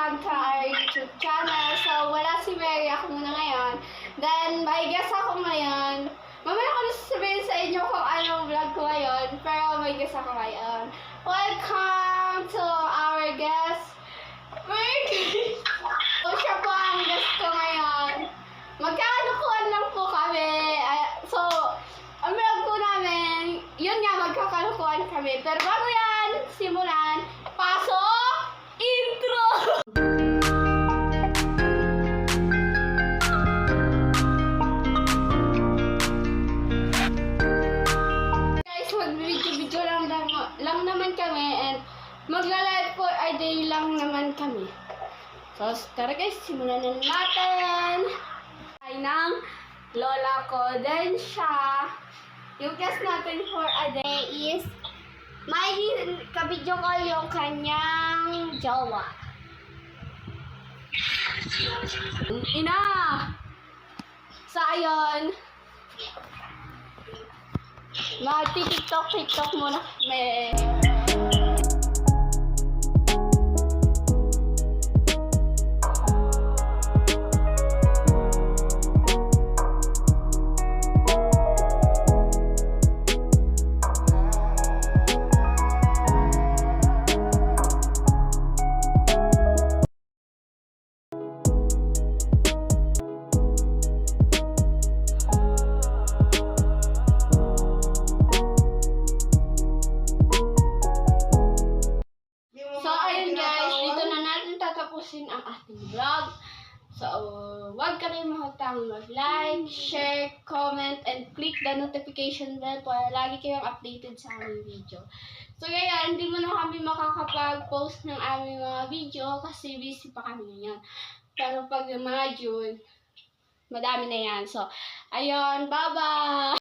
welcome to our YouTube channel. So, wala si Mary, ako muna ngayon. Then, may guest ako ngayon. Mamaya ko na sasabihin sa inyo kung anong vlog ko ngayon, pero may guest ako ngayon. Welcome to our guest, Mary. So, siya po ang guest ko ngayon. Magkakalukuhan lang po kami. So, ang vlog po namin, yun nga, magkakalukuhan kami. Pero bago yan, simulan, pasok! Intro! Guys, mag-video lang naman kami and magla-live for a day lang naman kami. So, tara guys, simulan na natin. Ay ng lola ko. Then siya, yung guest natin for a day is may kabidyo ko yung kanyang jowa. Ina! So, ayun. Mag-tiktok muna. May... ang ating vlog. So, huwag kalimutang mag-like, share, comment, and click the notification bell para lagi kayong updated sa aming video. So, kaya hindi mo na kami makakapag-post ng aming mga video kasi busy pa kami ngayon. Pero pag mga June, madami na yan. So, ayun, bye-bye!